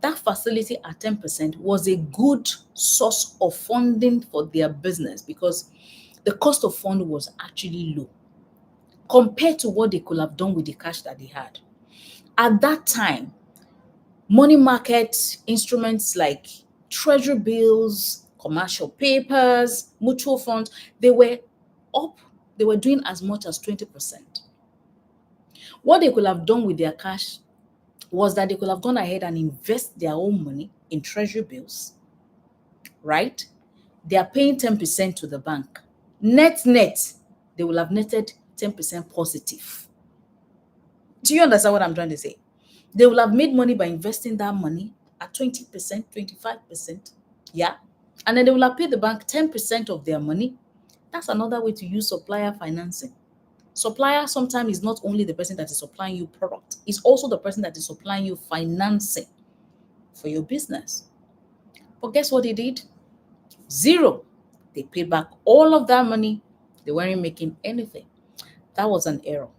that facility at 10% was a good source of funding for their business because the cost of fund was actually low compared to what they could have done with the cash that they had. At that time, money market instruments like treasury bills, commercial papers, mutual funds, they were up, they were doing as much as 20%. What they could have done with their cash was that they could have gone ahead and invest their own money in treasury bills, right? They are paying 10% to the bank. Net, they will have netted 10% positive. Do you understand what I'm trying to say? They will have made money by investing that money at 20%, 25%. Yeah. And then they will have paid the bank 10% of their money. That's another way to use supplier financing. Supplier sometimes is not only the person that is supplying you product, it's also the person that is supplying you financing for your business. But guess what they did? Zero. They paid back all of that money. They weren't making anything. That was an error.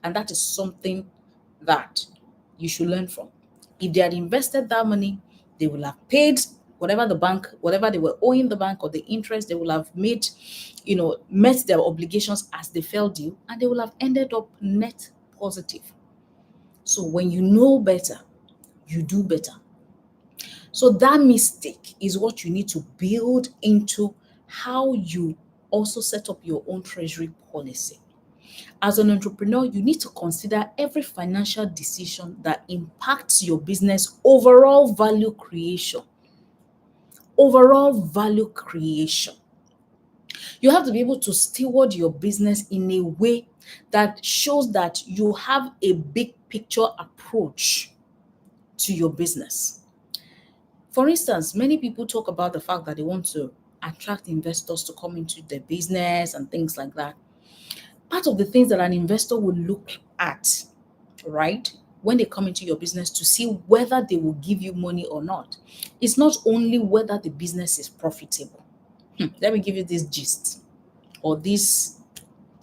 And that is something that you should learn from. If they had invested that money, they will have paid whatever they were owing the bank or the interest, they will have met their obligations as they fell due, and they will have ended up net positive. So when you know better, you do better. So that mistake is what you need to build into how you also set up your own treasury policy. As an entrepreneur, you need to consider every financial decision that impacts your business overall value creation. overall value creation. You have to be able to steward your business in a way that shows that you have a big picture approach to your business. For instance, many people talk about the fact that they want to attract investors to come into their business and things like that. Part of the things that an investor will look at, right, when they come into your business to see whether they will give you money or not, is not only whether the business is profitable. Let me give you this gist or this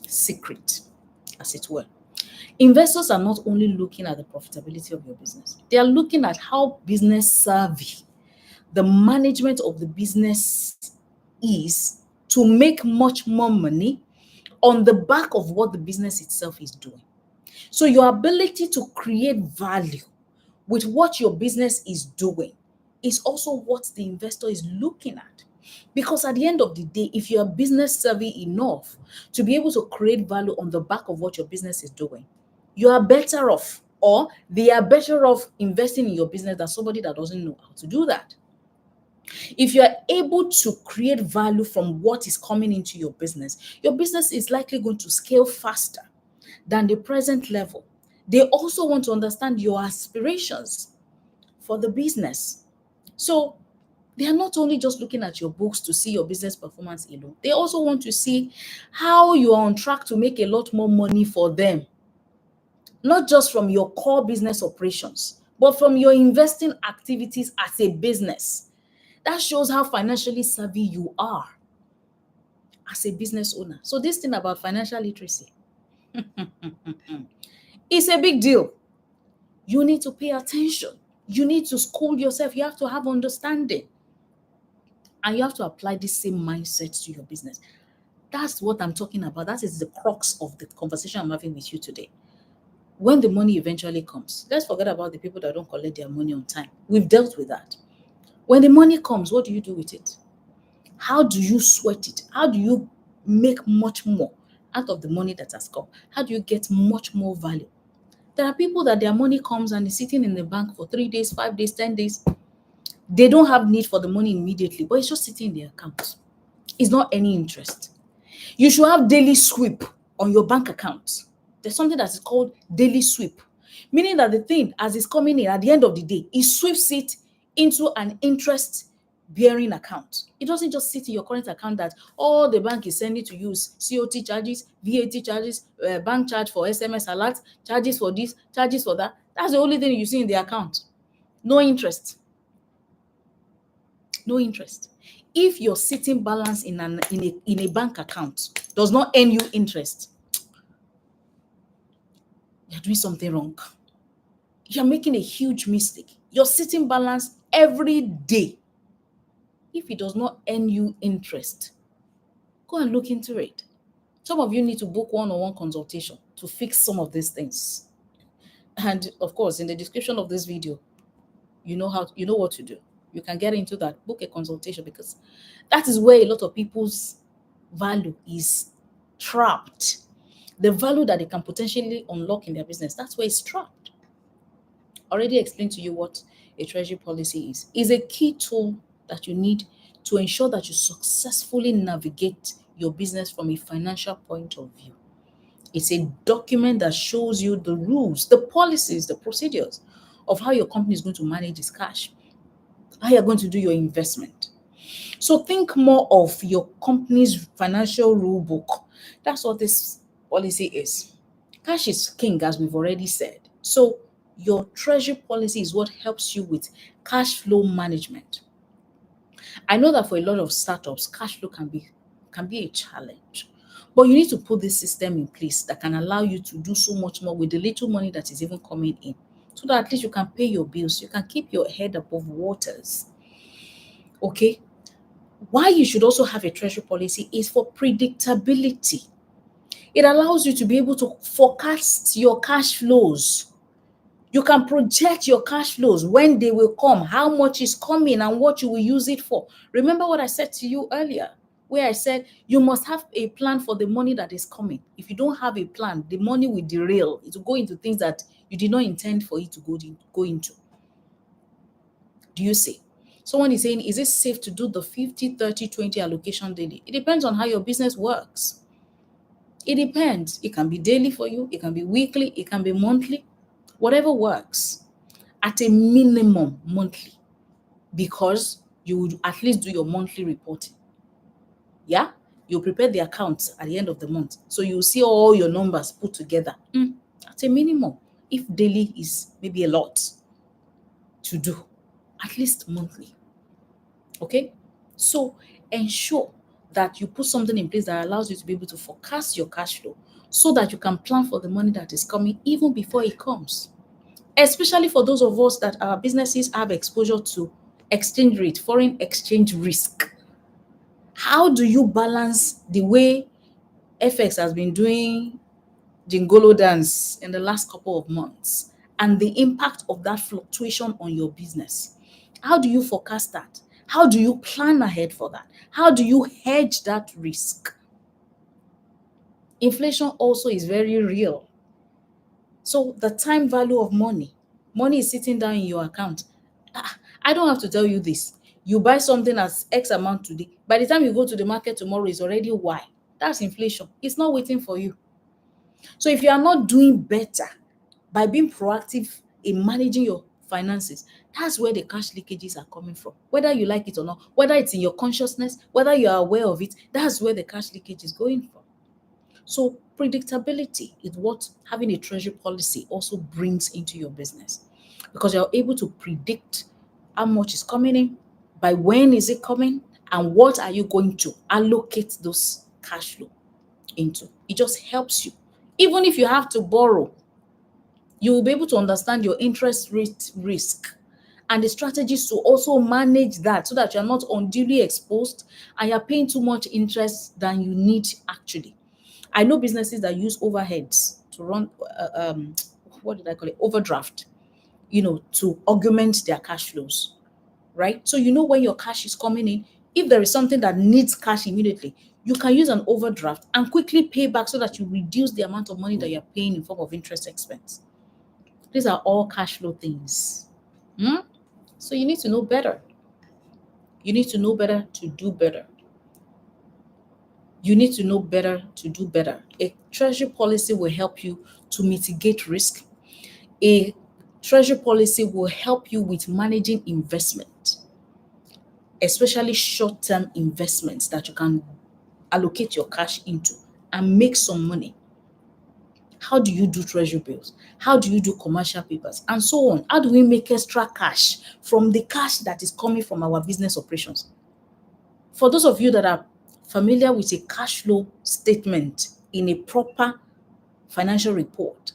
secret, as it were. Investors are not only looking at the profitability of your business, they are looking at how business savvy the management of the business is to make much more money on the back of what the business itself is doing. So your ability to create value with what your business is doing is also what the investor is looking at. Because at the end of the day, if you are business savvy enough to be able to create value on the back of what your business is doing, you are better off, or they are better off investing in your business than somebody that doesn't know how to do that. If you are able to create value from what is coming into your business is likely going to scale faster than the present level. They also want to understand your aspirations for the business. So they are not only just looking at your books to see your business performance alone, they also want to see how you are on track to make a lot more money for them, not just from your core business operations, but from your investing activities as a business. That shows how financially savvy you are as a business owner. So this thing about financial literacy is a big deal. You need to pay attention. You need to school yourself. You have to have understanding. And you have to apply this same mindset to your business. That's what I'm talking about. That is the crux of the conversation I'm having with you today. When the money eventually comes, let's forget about the people that don't collect their money on time. We've dealt with that. When the money comes, what do you do with it? How do you sweat it? How do you make much more out of the money that has come? How do you get much more value? There are people that their money comes and is sitting in the bank for 3 days, 5 days, 10 days. They don't have need for the money immediately, but it's just sitting in their account. It's not any interest. You should have daily sweep on your bank account. There's something that is called daily sweep, meaning that the thing, as it's coming in at the end of the day, it sweeps it into an interest bearing account. It doesn't just sit in your current account that all the bank is sending to use COT charges, VAT charges, bank charge for SMS alerts, charges for this, charges for that. That's the only thing you see in the account. No interest. No interest. If your sitting balance in a bank account does not earn you interest, you're doing something wrong. You're making a huge mistake. Your sitting balance every day, if it does not earn you interest, go and look into it. Some of you need to book one-on-one consultation to fix some of these things. And of course, in the description of this video, you know what to do. You can get into that, book a consultation, because that is where a lot of people's value is trapped. The value that they can potentially unlock in their business, that's where it's trapped. Already explained to you what a treasury policy is. It's a key tool that you need to ensure that you successfully navigate your business from a financial point of view. It's a document that shows you the rules, the policies, the procedures of how your company is going to manage its cash, how you're going to do your investment. So think more of your company's financial rule book. That's what this policy is. Cash is king, as we've already said. So your treasury policy is what helps you with cash flow management. I know that for a lot of startups, cash flow can be a challenge. But you need to put this system in place that can allow you to do so much more with the little money that is even coming in, so that at least you can pay your bills, you can keep your head above waters. Okay? Why you should also have a treasury policy is for predictability. It allows you to be able to forecast your cash flows. You can project your cash flows, when they will come, how much is coming, and what you will use it for. Remember what I said to you earlier, where I said you must have a plan for the money that is coming. If you don't have a plan, the money will derail. It will go into things that you did not intend for it to go into. Do you see? Someone is saying, is it safe to do the 50-30-20 allocation daily? It depends on how your business works. It depends. It can be daily for you, it can be weekly, it can be monthly, whatever works. At a minimum, monthly, because you would at least do your monthly reporting. Yeah? You prepare the accounts at the end of the month. So you see all your numbers put together. At a minimum, if daily is maybe a lot to do, at least monthly. Okay? So ensure that you put something in place that allows you to be able to forecast your cash flow so that you can plan for the money that is coming even before it comes. Especially for those of us that our businesses have exposure to exchange rate, foreign exchange risk. How do you balance the way FX has been doing Jingolo dance in the last couple of months and the impact of that fluctuation on your business? How do you forecast that? How do you plan ahead for that? How do you hedge that risk? Inflation also is very real. So the time value of money, money is sitting down in your account. I don't have to tell you this. You buy something as X amount today. By the time you go to the market tomorrow, it's already Y. That's inflation. It's not waiting for you. So if you are not doing better by being proactive in managing your finances, that's where the cash leakages are coming from. Whether you like it or not, whether it's in your consciousness, whether you are aware of it, that's where the cash leakage is going from. So predictability is what having a treasury policy also brings into your business, because you're able to predict how much is coming in, by when is it coming, and what are you going to allocate those cash flow into. It just helps you. Even if you have to borrow, you will be able to understand your interest rate risk and the strategies to also manage that so that you're not unduly exposed and you're paying too much interest than you need actually. I know businesses that use overheads to run, what did I call it? Overdraft, to augment their cash flows, right? So you know when your cash is coming in, if there is something that needs cash immediately, you can use an overdraft and quickly pay back so that you reduce the amount of money that you're paying in form of interest expense. These are all cash flow things. Hmm? So you need to know better. You need to know better to do better. You need to know better to do better. A treasury policy will help you to mitigate risk. A treasury policy will help you with managing investment, especially short-term investments that you can allocate your cash into and make some money. How do you do treasury bills? How do you do commercial papers? And so on. How do we make extra cash from the cash that is coming from our business operations? For those of you that are familiar with a cash flow statement in a proper financial report,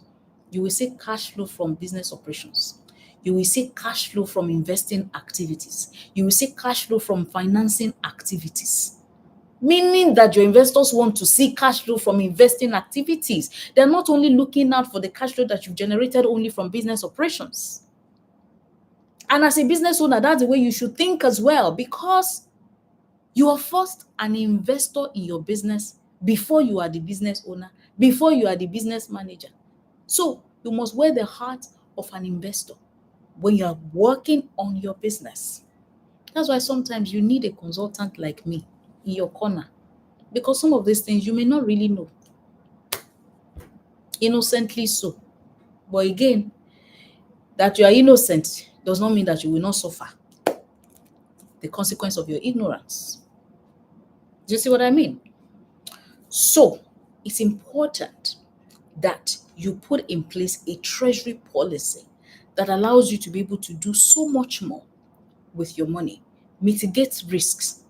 you will see cash flow from business operations. You will see cash flow from investing activities. You will see cash flow from financing activities. Meaning that your investors want to see cash flow from investing activities. They're not only looking out for the cash flow that you've generated only from business operations. And as a business owner, that's the way you should think as well, because you are first an investor in your business before you are the business owner, before you are the business manager. So you must wear the heart of an investor when you are working on your business. That's why sometimes you need a consultant like me in your corner, because some of these things you may not really know. Innocently so. But again, that you are innocent does not mean that you will not suffer the consequence of your ignorance. Do you see what I mean? So it's important that you put in place a treasury policy that allows you to be able to do so much more with your money, mitigate risks,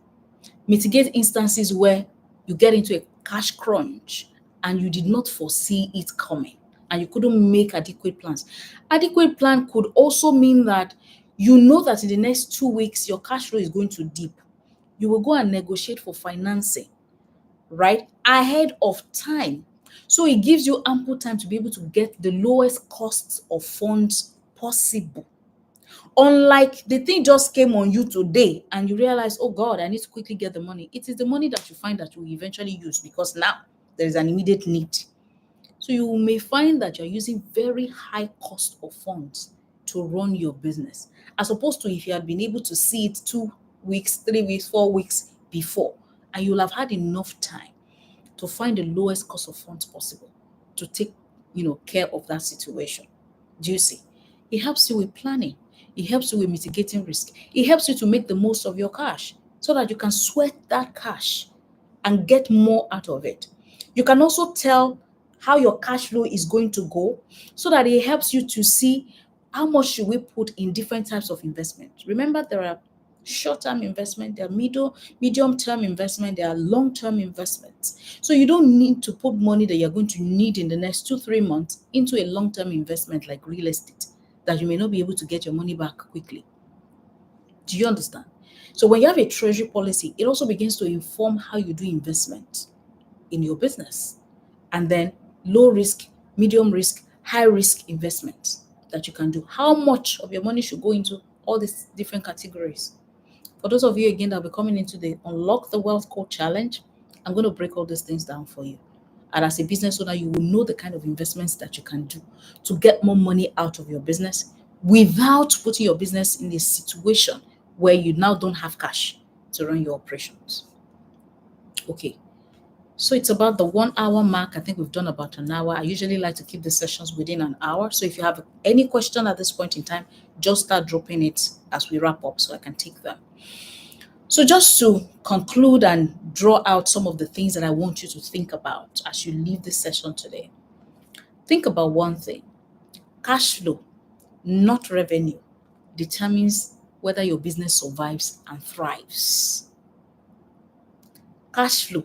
mitigate instances where you get into a cash crunch and you did not foresee it coming and you couldn't make adequate plans. Adequate plan could also mean that you know that in the next 2 weeks your cash flow is going to dip. You will go and negotiate for financing, right, ahead of time. So it gives you ample time to be able to get the lowest costs of funds possible. Unlike the thing just came on you today and you realize, oh God, I need to quickly get the money. It is the money that you find that you will eventually use because now there is an immediate need. So you may find that you're using very high cost of funds to run your business, as opposed to if you had been able to see it 2 weeks, 3 weeks, 4 weeks before, and you'll have had enough time to find the lowest cost of funds possible to take, care of that situation. Do you see? It helps you with planning. It helps you with mitigating risk. It helps you to make the most of your cash so that you can sweat that cash and get more out of it. You can also tell how your cash flow is going to go so that it helps you to see how much should we put in different types of investment. Remember, there are short-term investment, there are medium-term investment, there are long-term investments. So you don't need to put money that you're going to need in the next 2, 3 months into a long-term investment like real estate that you may not be able to get your money back quickly. Do you understand? So when you have a treasury policy, it also begins to inform how you do investment in your business. And then low risk, medium risk, high risk investments that you can do. How much of your money should go into all these different categories? For those of you again that will be coming into the Unlock the Wealth Code Challenge, I'm going to break all these things down for you. And as a business owner, you will know the kind of investments that you can do to get more money out of your business without putting your business in a situation where you now don't have cash to run your operations. Okay. So it's about the 1 hour mark. I think we've done about an hour. I usually like to keep the sessions within an hour. So if you have any question at this point in time, just start dropping it as we wrap up so I can take them. So just to conclude and draw out some of the things that I want you to think about as you leave this session today. Think about one thing. Cash flow, not revenue, determines whether your business survives and thrives. Cash flow,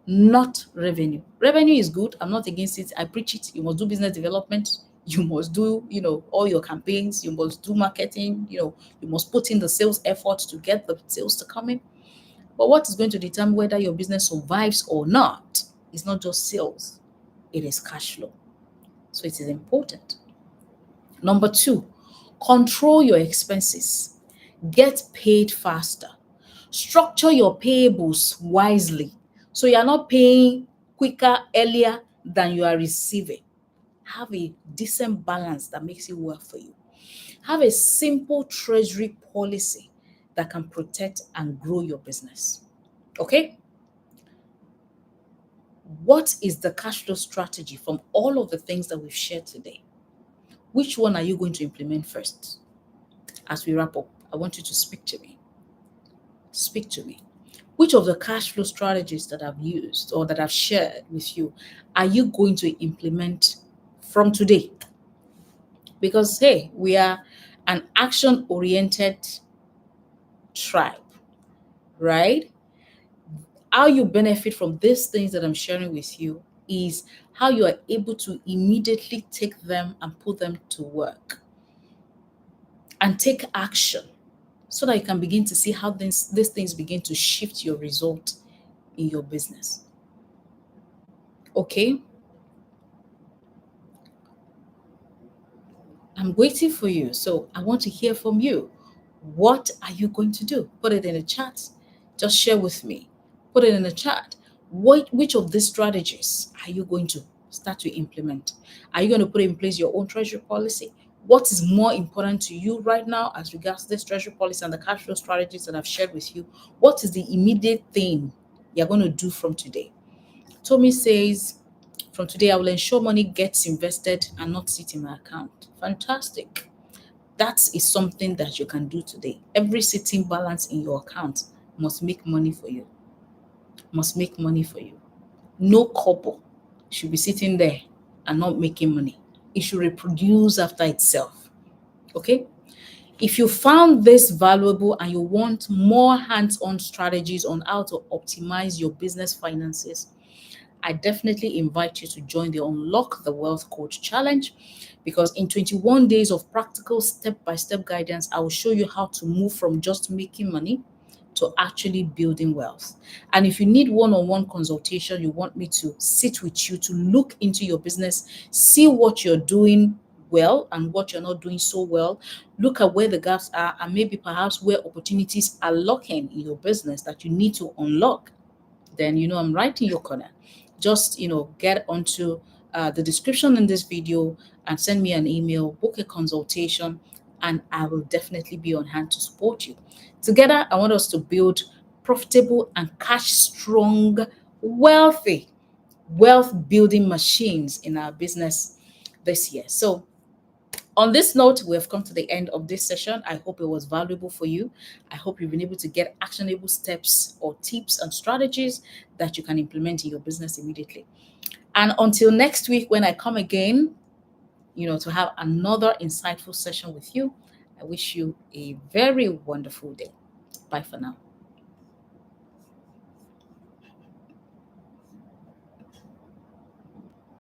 not revenue. Revenue is good. I'm not against it. I preach it. You must do business development. You must do, all your campaigns. You must do marketing. You must put in the sales effort to get the sales to come in. But what is going to determine whether your business survives or not is not just sales. It is cash flow. So it is important. Number 2, control your expenses. Get paid faster. Structure your payables wisely so you are not paying quicker, earlier than you are receiving. Have a decent balance that makes it work for you. Have a simple treasury policy that can protect and grow your business. Okay? What is the cash flow strategy from all of the things that we've shared today? Which one are you going to implement first? As we wrap up, I want you to speak to me. Speak to me. Which of the cash flow strategies that I've used or that I've shared with you are you going to implement from today? Because, hey, we are an action-oriented tribe, right? How you benefit from these things that I'm sharing with you is how you are able to immediately take them and put them to work and take action so that you can begin to see how these things begin to shift your result in your business. Okay? I'm waiting for you. So I want to hear from you. What are you going to do? Put it in the chat. Just share with me. Put it in the chat. Which of these strategies are you going to start to implement? Are you going to put in place your own treasury policy? What is more important to you right now as regards to this treasury policy and the cash flow strategies that I've shared with you? What is the immediate thing you're going to do from today? Tommy says, from today, I will ensure money gets invested and not sit in my account. Fantastic. That is something that you can do today. Every sitting balance in your account must make money for you. Must make money for you. No couple should be sitting there and not making money. It should reproduce after itself. Okay? If you found this valuable and you want more hands-on strategies on how to optimize your business finances, I definitely invite you to join the Unlock the Wealth Coach Challenge, because in 21 days of practical step-by-step guidance, I will show you how to move from just making money to actually building wealth. And if you need one-on-one consultation, you want me to sit with you to look into your business, see what you're doing well and what you're not doing so well, look at where the gaps are and maybe perhaps where opportunities are lurking in your business that you need to unlock, then I'm right in your corner. Just get onto the description in this video and send me an email, book a consultation, and I will definitely be on hand to support you. Together, I want us to build profitable and cash strong, wealthy wealth building machines in our business this year. So, on this note, we have come to the end of this session. I hope it was valuable for you. I hope you've been able to get actionable steps or tips and strategies that you can implement in your business immediately. And until next week, when I come again, to have another insightful session with you, I wish you a very wonderful day. Bye for now.